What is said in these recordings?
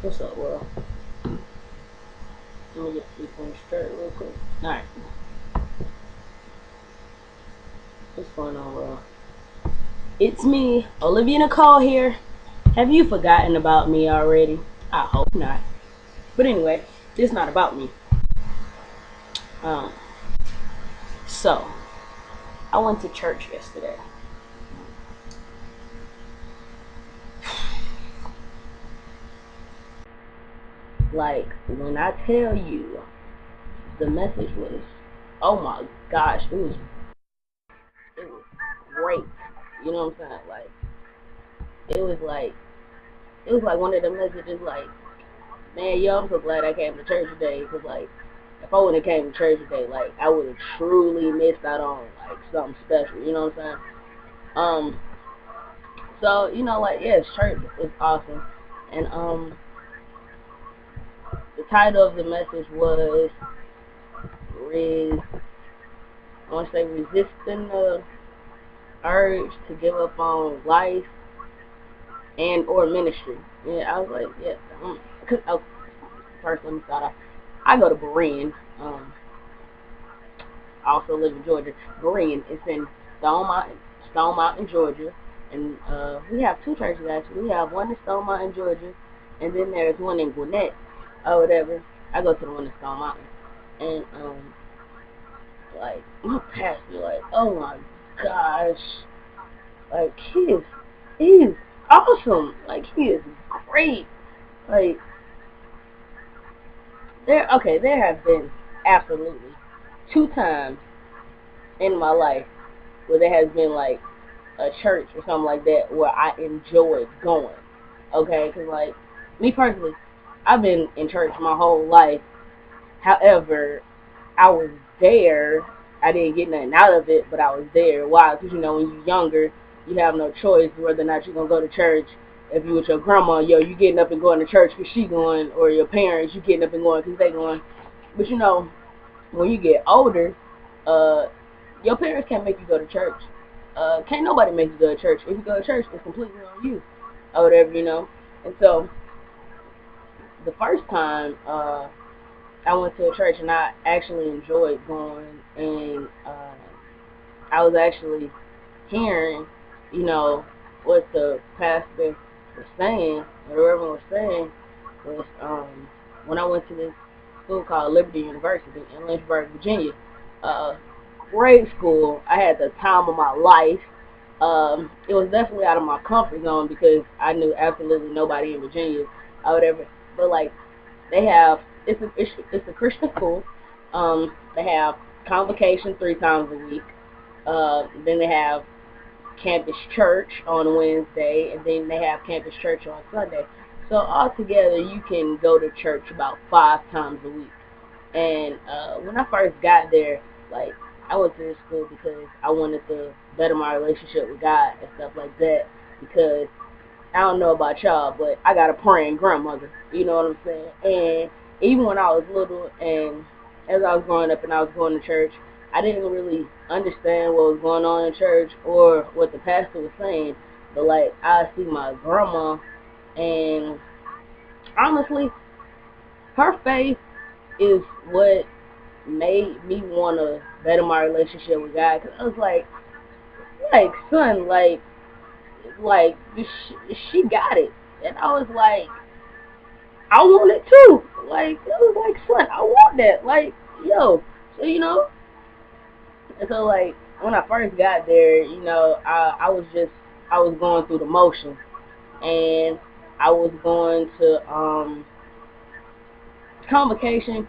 What's up, world? Let me get these things straight real quick. Alright, what's going on, world? It's me, Olivia Nicole here. Have you forgotten about me already? I hope not. But anyway, it's not about me. Um, so, I went to church yesterday. Like, when I tell you, the message was, oh my gosh, it was great. You know what I'm saying? It was like, it was like one of the messages like, man, yo, I'm so glad I came to church today, because, like, if I wouldn't have came to church today, like, I would have truly missed out on, like, something special, you know what I'm saying? Um, so, like, yes, church is awesome, and, the title of the message was, I want to say, resisting the urge to give up on life and or ministry. Yeah, I was like, yeah, cause, first let me start off. I go to Berean, I also live in Georgia. Berean is in Stone Mountain, Georgia, and we have two churches actually. We have one in Stone Mountain, Georgia, and then there's one in Gwinnett, or whatever. I go to the one in Stone Mountain, and like my pastor, like, oh my gosh, like he's awesome, like he is great, like there have been absolutely two times in my life where there has been like a church or something like that where I enjoyed going. Okay, because like me personally, I've been in church my whole life. However, I was there. I didn't get nothing out of it, but I was there. Why? Because when you're younger, you have no choice whether or not you're gonna go to church. If you with your grandma, yo, you getting up and going to church because she going, or your parents, you getting up and going because they going. But when you get older, uh, your parents can't make you go to church. Can't nobody make you go to church. If you go to church, it's completely on you, or whatever. And so, the first time I went to a church and I actually enjoyed going, and I was actually hearing, what the pastor was saying, or the reverend was saying, was when I went to this school called Liberty University in Lynchburg, Virginia. Uh, Grade school. I had the time of my life. It was definitely out of my comfort zone because I knew absolutely nobody in Virginia or whatever. But like they have, it's a Christian school. They have convocation 3 times a week. Then they have campus church on Wednesday, and then they have campus church on Sunday. So altogether, you can go to church about 5 times a week. And when I first got there, like I went to this school because I wanted to better my relationship with God and stuff like that. Because I don't know about y'all, but I got a praying grandmother. You know what I'm saying? And even when I was little, and as I was growing up and I was going to church, I didn't really understand what was going on in church or what the pastor was saying. But like I see my grandma, and honestly, her faith is what made me want to better my relationship with God. Cause I was like, son, like she got it, and I was like, I want it too. Like I was like, son, I want that. Like, yo, so and so like when I first got there, I was going through the motions, and I was going to convocation.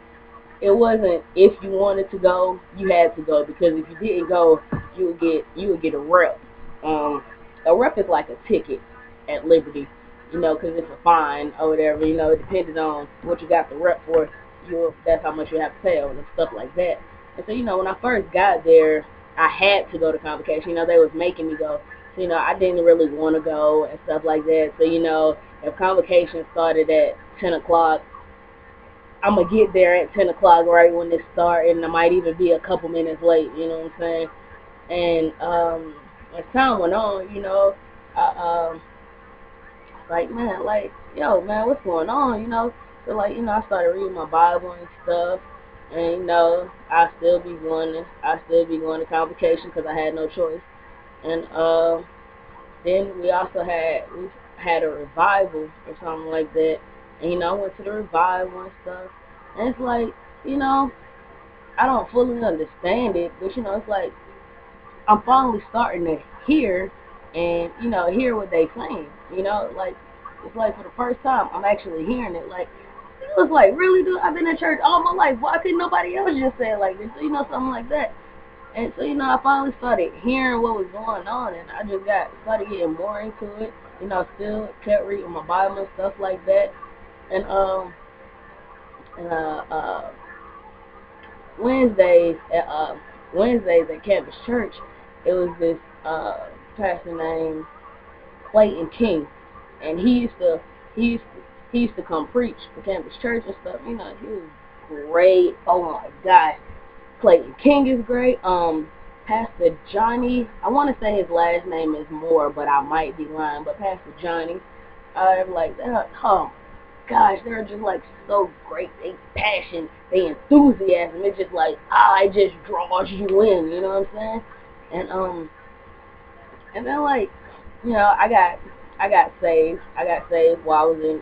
It wasn't if you wanted to go, you had to go, because if you didn't go, you would get a rep. A rep is like a ticket at Liberty, because it's a fine or whatever. It depended on what you got the rep for. That's how much you have to pay and stuff like that. And so when I first got there, I had to go to convocation. They was making me go. So I didn't really want to go and stuff like that. So if convocation started at 10 o'clock, I'm going to get there at 10 o'clock right when it starts, and I might even be a couple minutes late, you know what I'm saying? And as time went on, I, like, man, like, yo, man, what's going on, So, like, I started reading my Bible and stuff, and, I still be going to convocation because I had no choice. And, then we had a revival or something like that, and, I went to the revival and stuff, and it's like, you know, I don't fully understand it, but, it's like, I'm finally starting to hear and, hear what they saying, like, it's like for the first time I'm actually hearing it, like, it was like, really, dude, I've been in church all my life, why couldn't nobody else just say it like this, something like that. And so, I finally started hearing what was going on, and I just started getting more into it, still kept reading my Bible and stuff like that, and, and, Wednesdays at Campus Church, it was this pastor named Clayton King, and he used to come preach for Campus Church and stuff. He was great. Oh my gosh, Clayton King is great. Pastor Johnny, I want to say his last name is Moore, but I might be lying. But Pastor Johnny, I'm like, oh gosh, they're just like so great. They passion, they enthusiasm. It's just like, it just draws you in. You know what I'm saying? And then like, I got saved. I got saved while I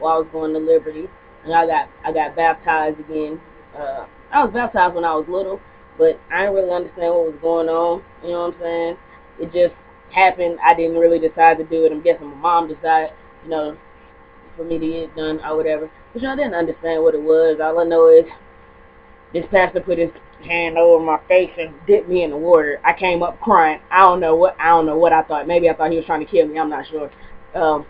was going to Liberty, and I got baptized again. I was baptized when I was little, but I didn't really understand what was going on. You know what I'm saying? It just happened. I didn't really decide to do it. I'm guessing my mom decided, for me to get done or whatever. But I didn't understand what it was. All I know is this pastor put his hand over my face and dipped me in the water. I came up crying. I don't know what I thought. Maybe I thought he was trying to kill me. I'm not sure. But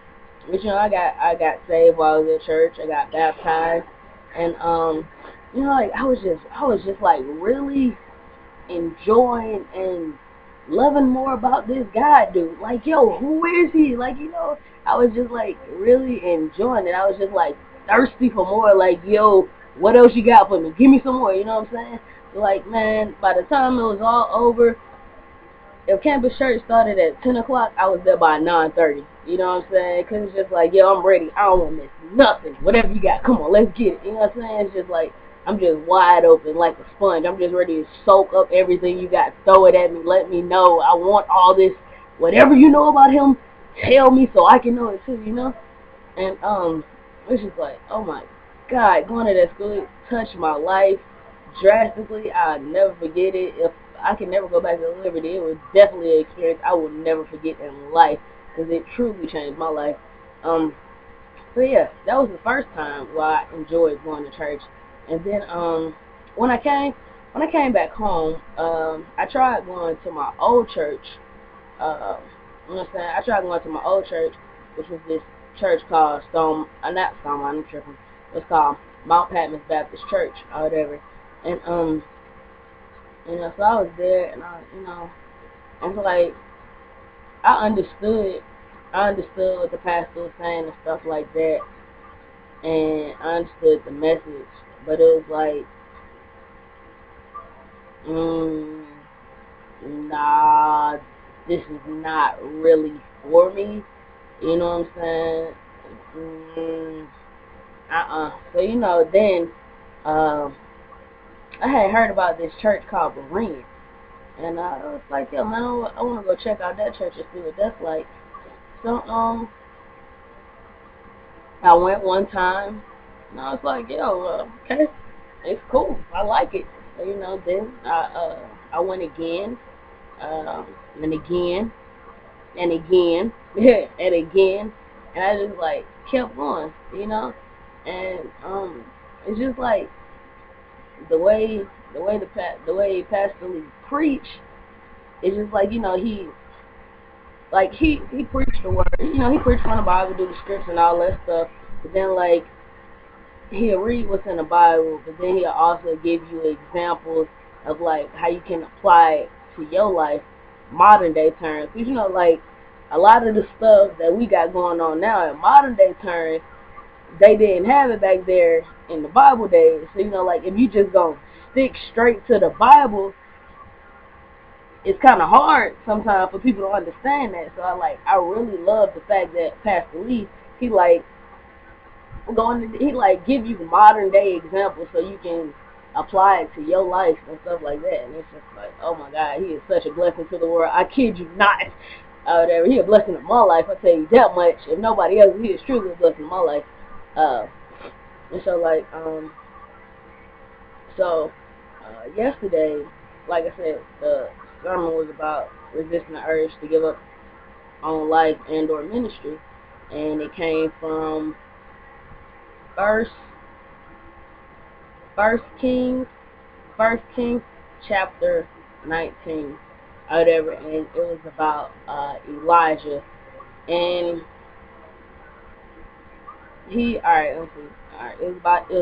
I got saved while I was at church. I got baptized, and like I was just like really enjoying and loving more about this God dude. Like, yo, who is he? Like, I was just like really enjoying it. I was just like thirsty for more. Like, yo, what else you got for me? Give me some more. You know what I'm saying? Like, man, by the time it was all over, if Campus Church started at 10 o'clock, I was there by 9:30. You know what I'm saying? Because it's just like, yo, I'm ready. I don't want to miss nothing. Whatever you got, come on, let's get it. You know what I'm saying? It's just like, I'm just wide open like a sponge. I'm just ready to soak up everything you got. Throw it at me. Let me know. I want all this. Whatever you know about him, tell me so I can know it too, And, it's just like, oh my God, going to that school, it touched my life drastically. I'll never forget it. If I can never go back to Liberty, it was definitely an experience I will never forget in life, because it truly changed my life. So yeah, that was the first time where I enjoyed going to church. And then when I came back home, I tried going to my old church. You know what I'm saying? I tried going to my old church, which was this church called not Stone, I'm tripping. It's called Mount Patmos Baptist Church or whatever. And so I was there, and and so like I understood what the pastor was saying and stuff like that, and I understood the message, but it was like, nah, this is not really for me. You know what I'm saying? So then I had heard about this church called Berean, and I was like, yo, man, I want to go check out that church and see what that's like. So I went one time, and I was like, yo, okay, it's cool, I like it. So, then I went again, and again, and again, and again, and I just like kept going, and it's just like the way Pastor Lee preached. It's just like, he preached the word, he preached from the Bible, do the scripts and all that stuff, but then like he'll read what's in the Bible, but then he'll also give you examples of like how you can apply it to your life, modern day terms. Because like a lot of the stuff that we got going on now in modern day terms, they didn't have it back there in the Bible days. So like if you just go stick straight to the Bible, it's kind of hard sometimes for people to understand that. So I really love the fact that Pastor Lee, he like he like give you modern day examples so you can apply it to your life and stuff like that. And it's just like, oh my God, he is such a blessing to the world. I kid you not. Whatever, he a blessing in my life. I tell you that much. If nobody else, he is truly a blessing in my life. And so like yesterday, like I said, the sermon was about resisting the urge to give up on life and or ministry, and it came from First Kings chapter 19, or whatever, and it was about Elijah, and it was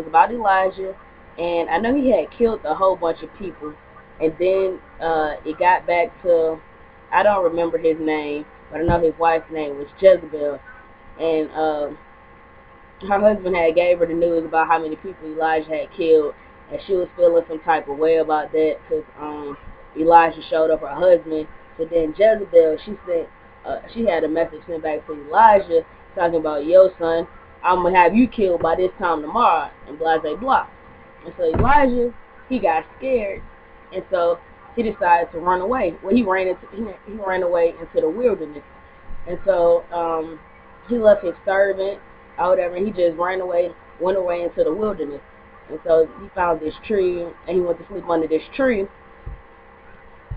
about Elijah, and I know he had killed a whole bunch of people, and then it got back to, I don't remember his name, but I know his wife's name was Jezebel, and her husband had gave her the news about how many people Elijah had killed, and she was feeling some type of way about that because Elijah showed up her husband. So then Jezebel, she had a message sent back to Elijah talking about, yo son, I'm going to have you killed by this time tomorrow, and blah, blah, blah. And so Elijah, he got scared, and so he decided to run away. Well, he ran away into the wilderness. And so he left his servant or whatever, and he just went away into the wilderness. And so he found this tree, and he went to sleep under this tree.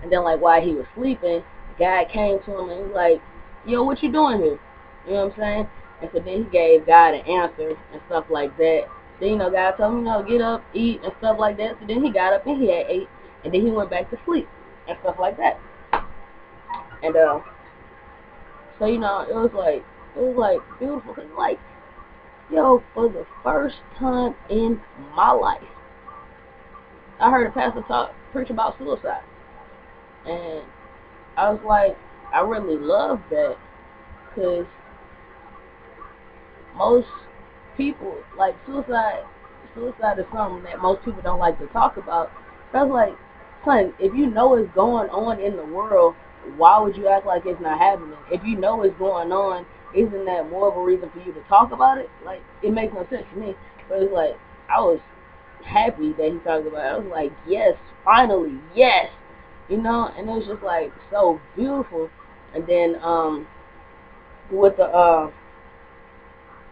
And then, like, while he was sleeping, God came to him, and he was like, yo, what you doing here? You know what I'm saying? And so then he gave God an answer and stuff like that. Then, God told him, get up, eat, and stuff like that. So then he got up, and he had ate, and then he went back to sleep and stuff like that. And so it was like beautiful, cause like, yo, for the first time in my life, I heard a pastor preach about suicide, and I was like, I really love that, cause most people, like, suicide is something that most people don't like to talk about. So I was like, son, if you know what's going on in the world, why would you act like it's not happening? If you know what's going on, isn't that more of a reason for you to talk about it? Like, it makes no sense to me. But it's like, I was happy that he talked about it. I was like, yes, finally, yes. And it was just like so beautiful. And then with the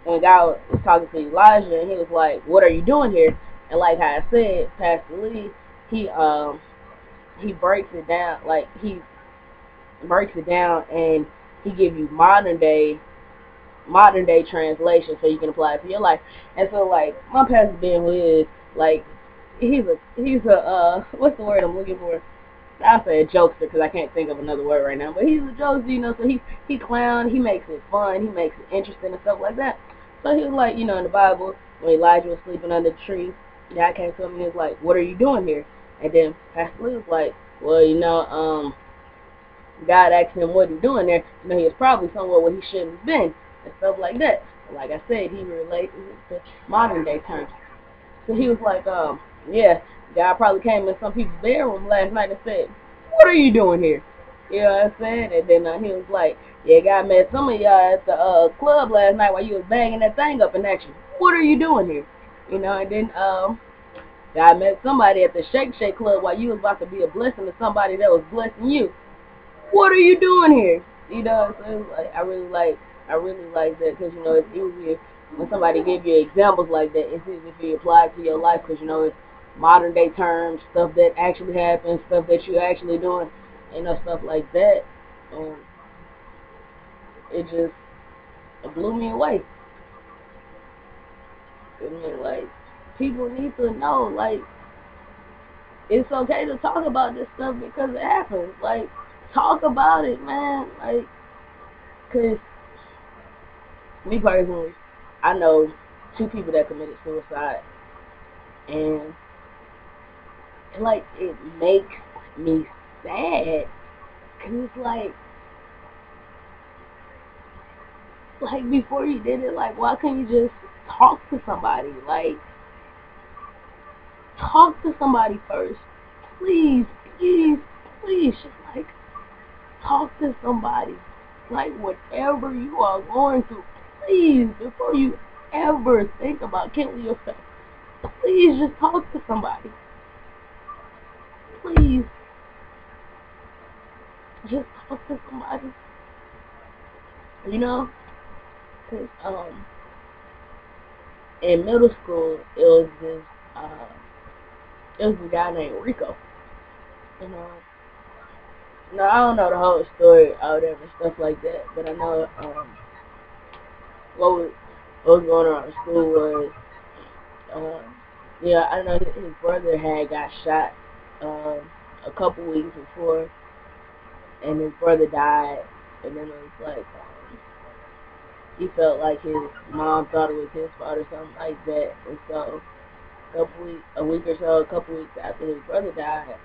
and God was talking to Elijah, and he was like, what are you doing here? And like how I said, Pastor Lee, he breaks it down, like he breaks it down, and he gives you modern day translation so you can apply it to your life. And so like my pastor Ben is like, he's a what's the word I'm looking for? I'll say a jokester because I can't think of another word right now. But he's a jokester, so he clown, he makes it fun, he makes it interesting and stuff like that. So he was like, in the Bible, when Elijah was sleeping under the tree, God came to him and he was like, what are you doing here? And then Pastor Lee was like, well, God asked him what he's doing there. He was probably somewhere where he shouldn't have been and stuff like that. Like I said, he relates to modern day terms. So he was like, yeah, God probably came in some people's bedroom last night and said, what are you doing here? You know what I'm saying? And then he was like, yeah, God met some of y'all at the club last night while you was banging that thing up in action. What are you doing here? And then God met somebody at the Shake Club while you was about to be a blessing to somebody that was blessing you. What are you doing here? So it was like, I really like that, because it's easier when somebody give you examples like that. It's easier for you to apply it to your life, because it's modern day terms, stuff that actually happens, stuff that you're actually doing, stuff like that. And it blew me away. Like, people need to know, like, it's okay to talk about this stuff because it happens. Like, talk about it, man. Like, because me personally, I know 2 people that committed suicide, and like, it makes me sad, because it's like before you did it, like, why can't you just talk to somebody? Like, talk to somebody first. Please, please, please, just like, talk to somebody. Like, whatever you are going through, please, before you ever think about killing yourself, please just talk to somebody. Please, just talk to somebody. You know, 'cause in middle school it was this guy named Rico. You know, no, I don't know the whole story or whatever stuff like that, but I know what was going on in school was yeah, I know his brother had got shot a couple weeks before, and his brother died, and then it was like he felt like his mom thought it was his fault or something like that, and so a couple weeks after his brother died,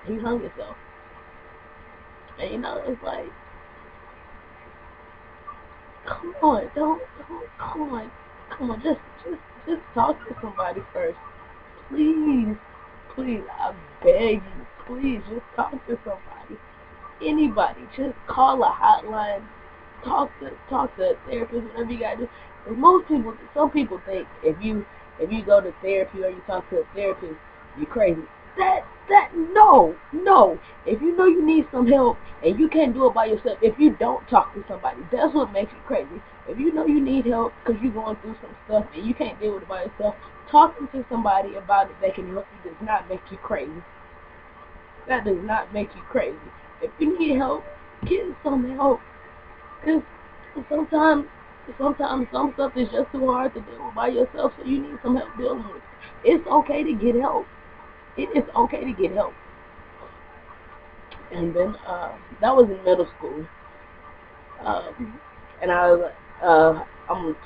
he hung himself. And you know, it's like, come on, come on, just talk to somebody first, please, I beg you, please, just talk to somebody, anybody, just call a hotline, talk to a therapist, whatever you gotta do. And some people think if you go to therapy or you talk to a therapist, you're crazy. No. If you know you need some help and you can't do it by yourself, if you don't talk to somebody, that's what makes you crazy. If you know you need help because you're going through some stuff and you can't deal with it by yourself, talking to somebody about it that can help you does not make you crazy. That does not make you crazy. If you need help, get some help. Because sometimes some stuff is just too hard to deal with by yourself, so you need some help dealing with it. It's okay to get help. It is okay to get help. And then that was in middle school. And I'm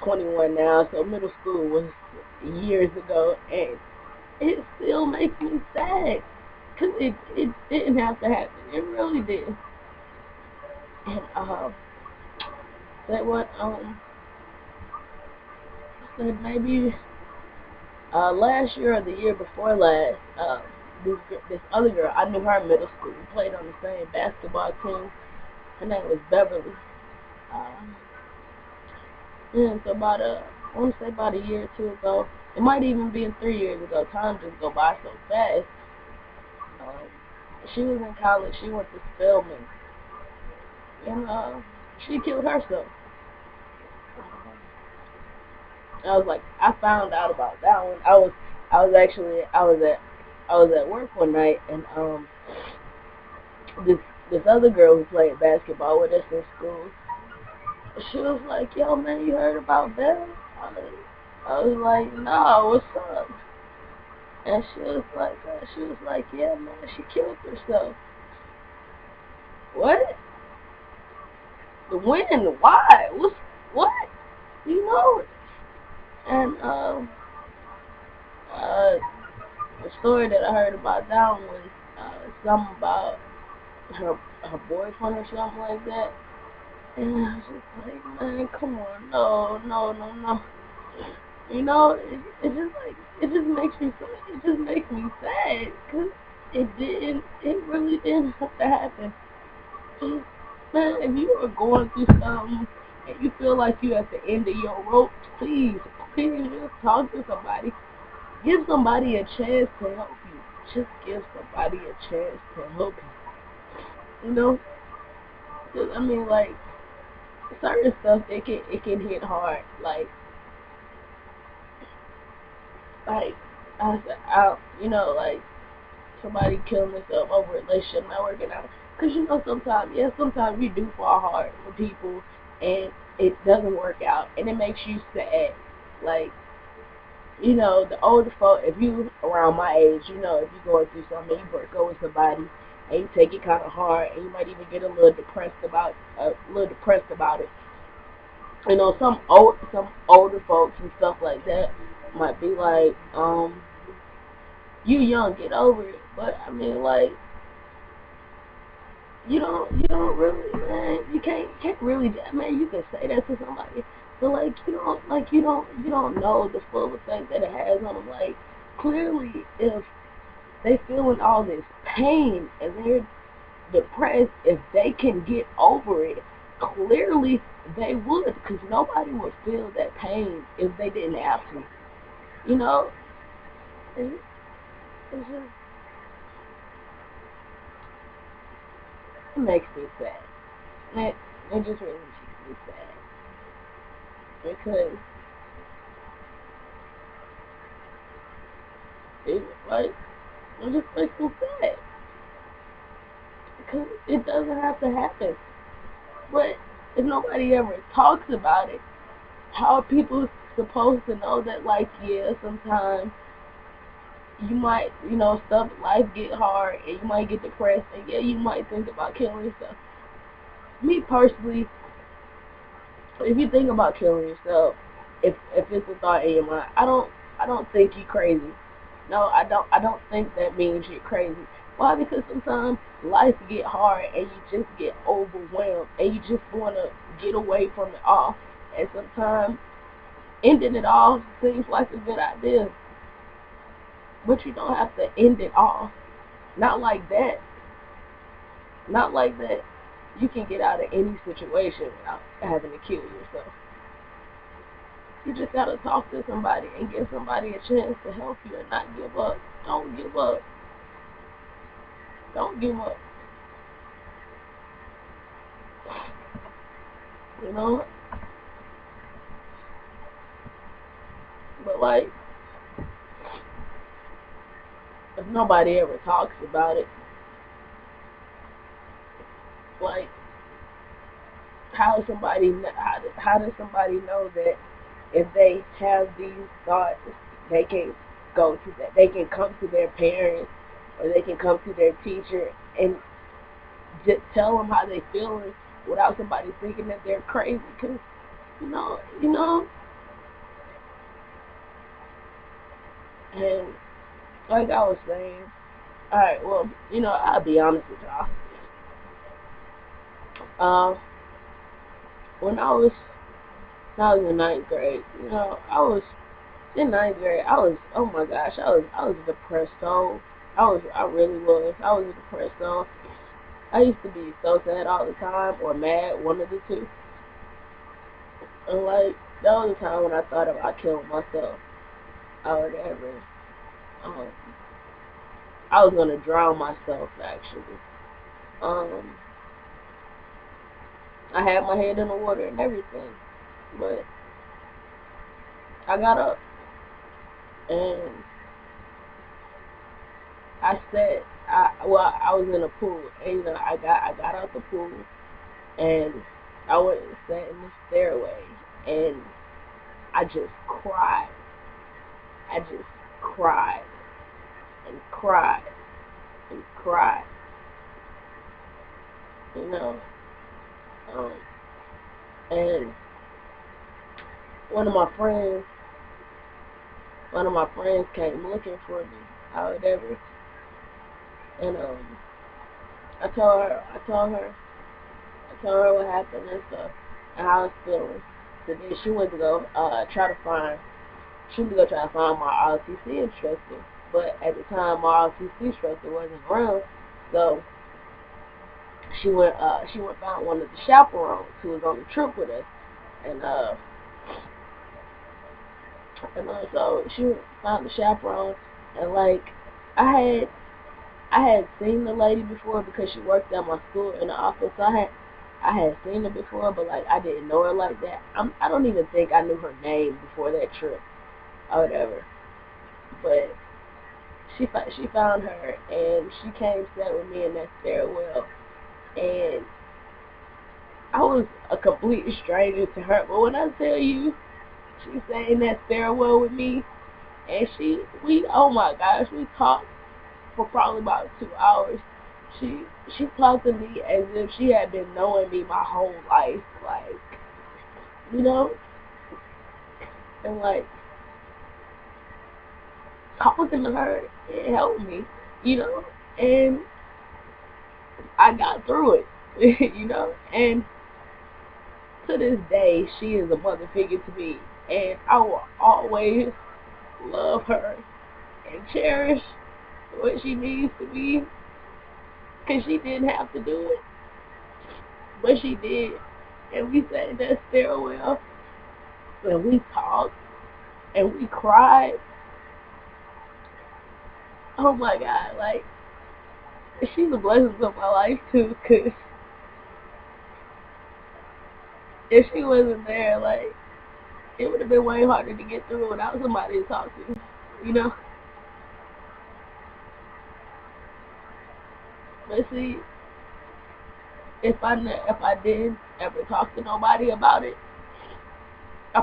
21 now, so middle school was years ago, and it still makes me sad because it didn't have to happen. It really did. And maybe last year or the year before last, this other girl, I knew her in middle school. We played on the same basketball team. Her name was Beverly. And so I want to say about a year or two ago, it might even be 3 years ago. Time just go by so fast. She was in college. She went to Spelman, and she killed herself. I found out about that one. I was at work one night, and this other girl who played basketball with us in school, she was like, "Yo, man, you heard about Belle?" I was like, "No, what's up?" And she was like, "Yeah, man, she killed herself." What? When? Why? What? You know? And the story that I heard about that one was something about her boyfriend or something like that. And I was just like, man, come on, no. You know, it just makes me sad, because it really didn't have to happen. Just, man, if you are going through something and you feel like you're at the end of your rope, please just talk to somebody. Give somebody a chance to help you. Just give somebody a chance to help you. You know? 'Cause, I mean, like, certain stuff, it can hit hard. Like like somebody killing themselves over a relationship not working out. Because, sometimes you do fall hard for people and it doesn't work out and it makes you sad. Like, the older folk, if you around my age, if you're going through something, you break up with somebody and you take it kind of hard and you might even get a little depressed about it. Some older folks and stuff like that might be like, you young, get over it. But I mean, like, you don't really, man, you can't really, man, you can say that to somebody, but like, you don't know the full effect that it has on them. Like, clearly, if they feeling all this pain and they're depressed, if they can get over it, clearly they would, because nobody would feel that pain if they didn't have to. You know, it's, it's just, it makes me sad. It just really makes me sad because it like it just makes me sad because it doesn't have to happen. But if nobody ever talks about it, how are people supposed to know that, like, yeah, sometimes you might, stuff, life get hard and you might get depressed and yeah, you might think about killing yourself. Me personally, if you think about killing yourself, if it's a thought in your mind, I don't think you're crazy. No, I don't think that means you're crazy. Why? Because sometimes life get hard and you just get overwhelmed and you just want to get away from it all. And sometimes ending it all seems like a good idea. But you don't have to end it all. Not like that. Not like that. You can get out of any situation without having to kill yourself. You just gotta talk to somebody and give somebody a chance to help you and not give up. Don't give up. Don't give up. You know? But like, if nobody ever talks about it, like, how does somebody know that if they have these thoughts, they can they can come to their parents or they can come to their teacher and just tell them how they feeling without somebody thinking that they're crazy? Because you know, and like I was saying, all right, well, I'll be honest with y'all. When I was in ninth grade, I was in ninth grade. Oh my gosh, I was a depressed soul. I really was. I was a depressed soul. I used to be so sad all the time, or mad, one of the two. And like, that was the time when I thought about killing myself. I would ever, um, I was gonna drown myself actually. Um, I had my head in the water and everything, but I got up and I was in a pool, and I got out the pool and I went and sat in the stairway and I just cried. I just cried and cried and cried, you know. Um, and one of my friends, came looking for me or whatever, and I told her what happened and stuff, and how I was feeling. So then she went to go try to find my ROTC instructor, but at the time my ROTC instructor wasn't around, so she went found one of the chaperones who was on the trip with us, and so she found the chaperone, and like, I had seen the lady before because she worked at my school in the office. So I had seen her before, but like, I didn't know her like that. I don't even think I knew her name before that trip or whatever. But she found her and she came sat with me in that stairwell, and I was a complete stranger to her. But when I tell you, she sat in that stairwell with me, and oh my gosh, we talked for probably about 2 hours. She talked to me as if she had been knowing me my whole life, like, you know, and like, talking to her, it helped me, and I got through it, and to this day, she is a mother figure to me, and I will always love her and cherish what she needs to be, because she didn't have to do it, but she did. And we sat in that stairwell and we talked and we cried. Oh my God, like, she's a blessing to my life too, cause if she wasn't there, like, it would have been way harder to get through without somebody to talk to, you know? But see, if I didn't ever talk to nobody about it, I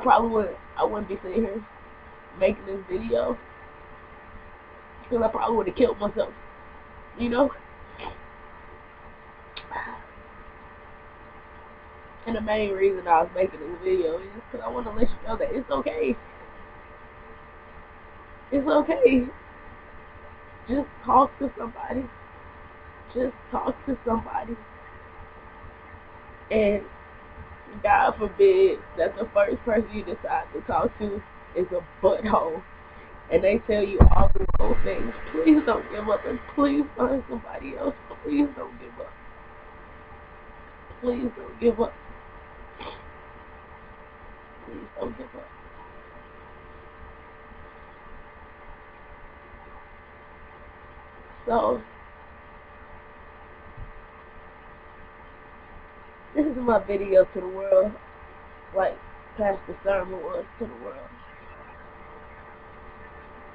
wouldn't be sitting here making this video, because I probably would have killed myself, you know? And the main reason I was making this video is because I want to let you know that it's okay. It's okay. Just talk to somebody. Just talk to somebody. And God forbid that the first person you decide to talk to is a butthole. And they tell you all the wrong things. Please don't give up, and please find somebody else. Please don't give up. Please don't give up. Please don't give up. So, this is my video to the world, like Pastor Sermon was to the world.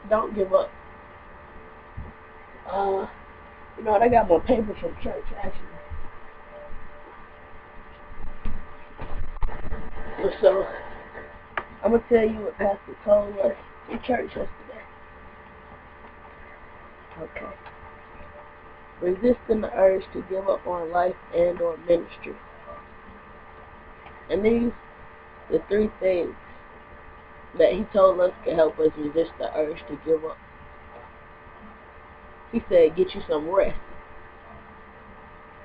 Don't give up. You know what? I got my paper from church, actually. So, I'm going to tell you what Pastor told us in church yesterday. Okay. Resisting the urge to give up on life and or ministry. And these are the 3 things that he told us can help us resist the urge to give up. He said, get you some rest.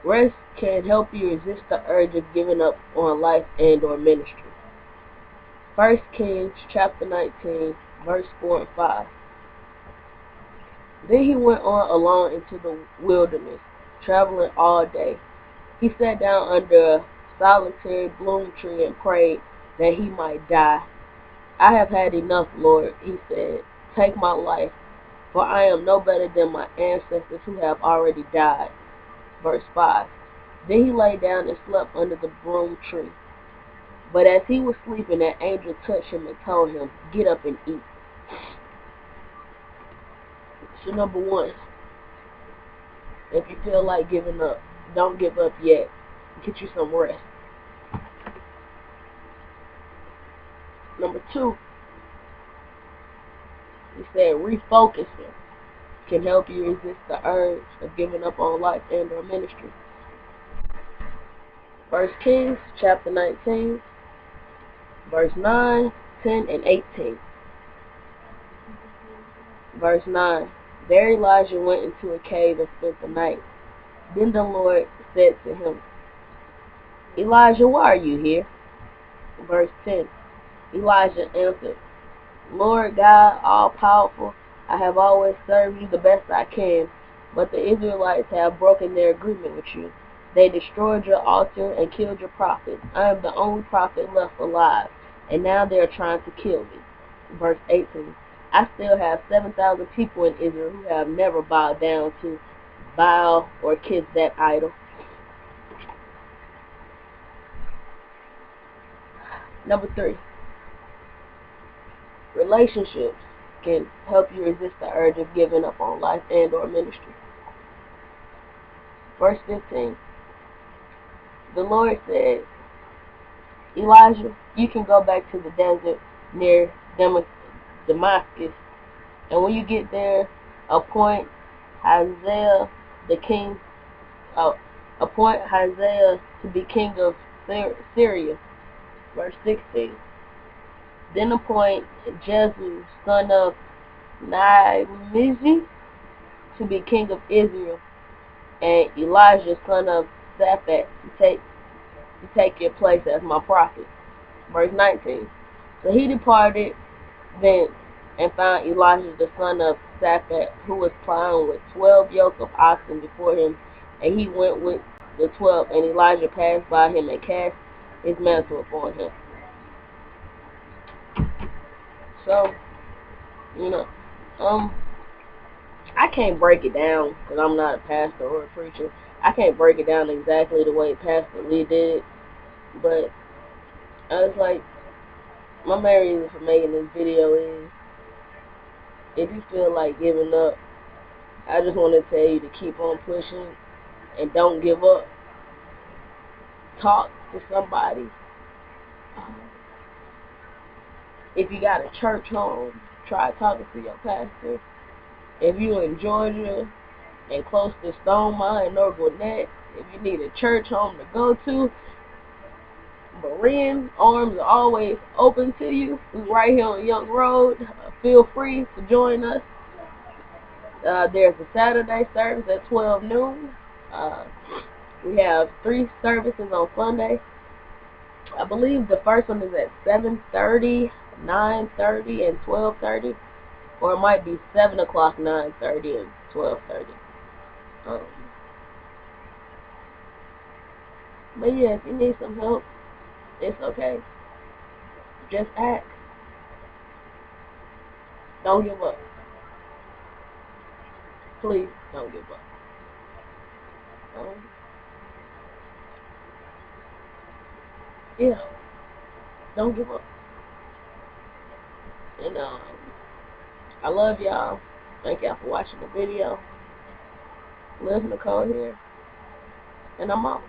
Rest can help you resist the urge of giving up on life and or ministry. 1 Kings chapter 19, verse 4 and 5. Then he went on alone into the wilderness, traveling all day. He sat down under a solitary bloom tree and prayed that he might die. I have had enough, Lord, he said. Take my life, for I am no better than my ancestors who have already died. Verse 5. Then he lay down and slept under the broom tree. But as he was sleeping, an angel touched him and told him, get up and eat. So number 1, if you feel like giving up, don't give up yet. Get you some rest. Number 2, he said refocusing can help you resist the urge of giving up on life and or ministry. 1 Kings chapter 19, verse 9, 10, and 18. Verse 9. There Elijah went into a cave and spent the night. Then the Lord said to him, Elijah, why are you here? Verse 10. Elijah answered, Lord God, all-powerful, I have always served you the best I can, but the Israelites have broken their agreement with you. They destroyed your altar and killed your prophets. I am the only prophet left alive, and now they are trying to kill me. Verse 18. I still have 7,000 people in Israel who have never bowed down to Baal or kissed that idol. Number 3. Relationships can help you resist the urge of giving up on life and or ministry. Verse 15. The Lord said, Elijah, you can go back to the desert near Damascus, and when you get there, appoint Hazael the king. Appoint Hazael to be king of Syria. Verse 16. Then appoint Jehu, son of Nimshi, to be king of Israel, and Elijah, son of Shaphat, to take your place as my prophet. Verse 19. So he departed thence and found Elijah, the son of Shaphat, who was plowing with 12 yoke of oxen before him, and he went with the 12. And Elijah passed by him and cast his mantle upon him. So, you know, I can't break it down because I'm not a pastor or a preacher. I can't break it down exactly the way Pastor Lee did, but I was like, my main reason for making this video is, if you feel like giving up, I just want to tell you to keep on pushing and don't give up. Talk to somebody. If you got a church home, try talking to your pastor. If you in Georgia and close to Stone Mine or Gwinnett, if you need a church home to go to, Berean arms are always open to you. We're right here on Young Road. Feel free to join us. There's a Saturday service at 12 noon. We have 3 services on Sunday. I believe the first one is at 7:30, 9:30, and 12:30. Or it might be 7 o'clock, 9:30, and 12:30. But yeah, if you need some help, it's okay. Just ask. Don't give up. Please don't give up. Yeah, don't give up. And I love y'all. Thank y'all for watching the video. Liz Nicole here, and I'm out.